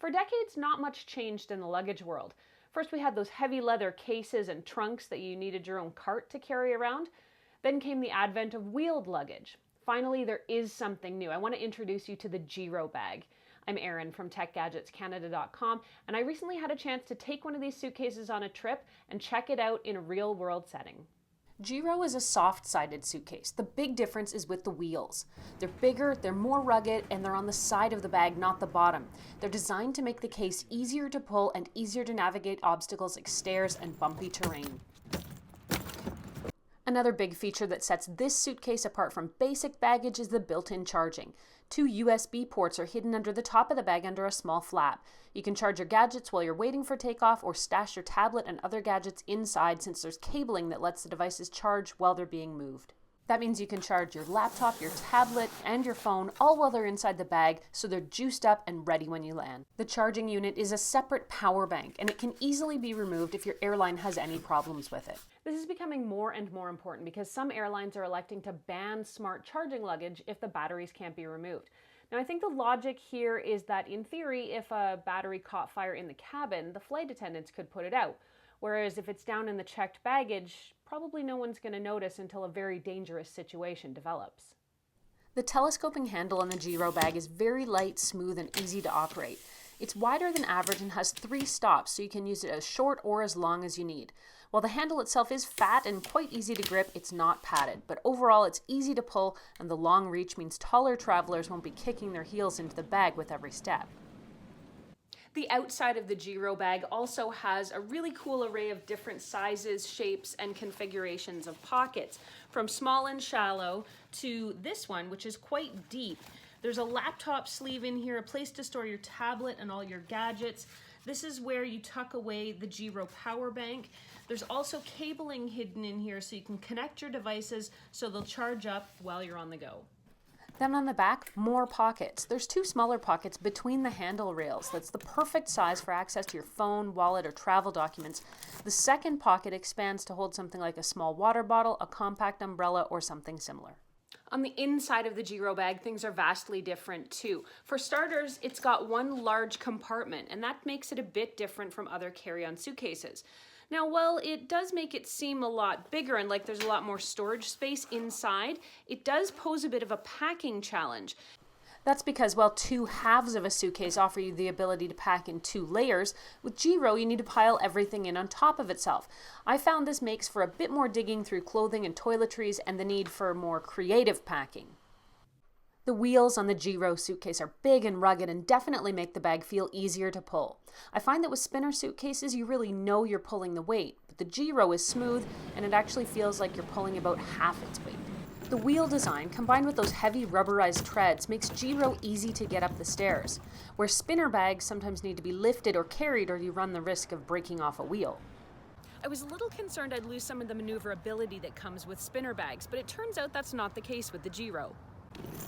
For decades, not much changed in the luggage world. First, we had those heavy leather cases and trunks that you needed your own cart to carry around. Then came the advent of wheeled luggage. Finally, there is something new. I want to introduce you to the Giro bag. I'm Erin from techgadgetscanada.com, and I recently had a chance to take one of these suitcases on a trip and check it out in a real-world setting. Giro is a soft-sided suitcase. The big difference is with the wheels. They're bigger, they're more rugged, and they're on the side of the bag, not the bottom. They're designed to make the case easier to pull and easier to navigate obstacles like stairs and bumpy terrain. Another big feature that sets this suitcase apart from basic baggage is the built-in charging. 2 USB ports are hidden under the top of the bag under a small flap. You can charge your gadgets while you're waiting for takeoff or stash your tablet and other gadgets inside since there's cabling that lets the devices charge while they're being moved. That means you can charge your laptop, your tablet, and your phone all while they're inside the bag so they're juiced up and ready when you land. The charging unit is a separate power bank and it can easily be removed if your airline has any problems with it. This is becoming more and more important because some airlines are electing to ban smart charging luggage if the batteries can't be removed. Now, I think the logic here is that in theory, if a battery caught fire in the cabin, the flight attendants could put it out. Whereas if it's down in the checked baggage, probably no one's going to notice until a very dangerous situation develops. The telescoping handle on the Giro bag is very light, smooth, and easy to operate. It's wider than average and has 3 stops, so you can use it as short or as long as you need. While the handle itself is fat and quite easy to grip, it's not padded, but overall it's easy to pull, and the long reach means taller travelers won't be kicking their heels into the bag with every step. The outside of the Giro bag also has a really cool array of different sizes, shapes, and configurations of pockets, from small and shallow to this one, which is quite deep. There's a laptop sleeve in here, a place to store your tablet and all your gadgets. This is where you tuck away the Giro power bank. There's also cabling hidden in here so you can connect your devices so they'll charge up while you're on the go. Then on the back, more pockets. There's 2 smaller pockets between the handle rails. That's the perfect size for access to your phone, wallet, or travel documents. The second pocket expands to hold something like a small water bottle, a compact umbrella, or something similar. On the inside of the Giro bag, things are vastly different too. For starters, it's got one large compartment, and that makes it a bit different from other carry-on suitcases. Now, while it does make it seem a lot bigger and like there's a lot more storage space inside, it does pose a bit of a packing challenge. That's because while 2 halves of a suitcase offer you the ability to pack in 2 layers, with Giro you need to pile everything in on top of itself. I found this makes for a bit more digging through clothing and toiletries and the need for more creative packing. The wheels on the Giro suitcase are big and rugged and definitely make the bag feel easier to pull. I find that with spinner suitcases you really know you're pulling the weight, but the Giro is smooth and it actually feels like you're pulling about half its weight. The wheel design, combined with those heavy rubberized treads, makes Giro easy to get up the stairs, where spinner bags sometimes need to be lifted or carried or you run the risk of breaking off a wheel. I was a little concerned I'd lose some of the maneuverability that comes with spinner bags, but it turns out that's not the case with the Giro.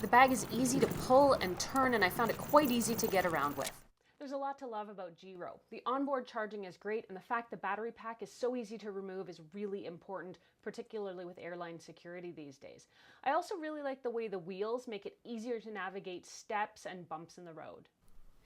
The bag is easy to pull and turn, and I found it quite easy to get around with. There's a lot to love about Giro. The onboard charging is great, and the fact the battery pack is so easy to remove is really important, particularly with airline security these days. I also really like the way the wheels make it easier to navigate steps and bumps in the road.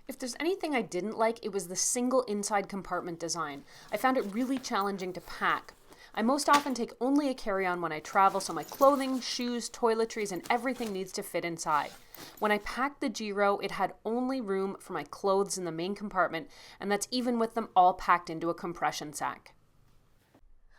If there's anything I didn't like, it was the single inside compartment design. I found it really challenging to pack. I most often take only a carry-on when I travel, so my clothing, shoes, toiletries, and everything needs to fit inside. When I packed the Giro, it had only room for my clothes in the main compartment, and that's even with them all packed into a compression sack.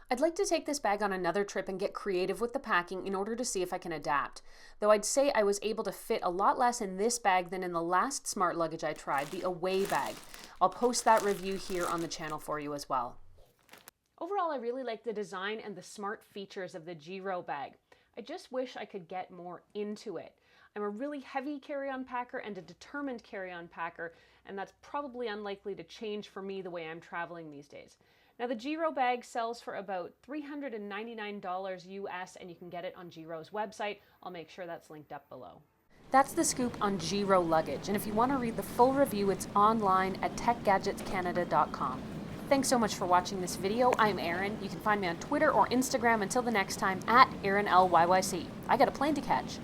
I'd like to take this bag on another trip and get creative with the packing in order to see if I can adapt. Though I'd say I was able to fit a lot less in this bag than in the last smart luggage I tried, the Away bag. I'll post that review here on the channel for you as well. Overall, I really like the design and the smart features of the Giro bag. I just wish I could get more into it. I'm a really heavy carry-on packer and a determined carry-on packer, and that's probably unlikely to change for me the way I'm traveling these days. Now, the Giro bag sells for about $399 US, and you can get it on Giro's website. I'll make sure that's linked up below. That's the scoop on Giro luggage, and if you want to read the full review, it's online at techgadgetscanada.com. Thanks so much for watching this video. I'm Erin. You can find me on Twitter or Instagram until the next time at ErinLYYC. I got a plane to catch.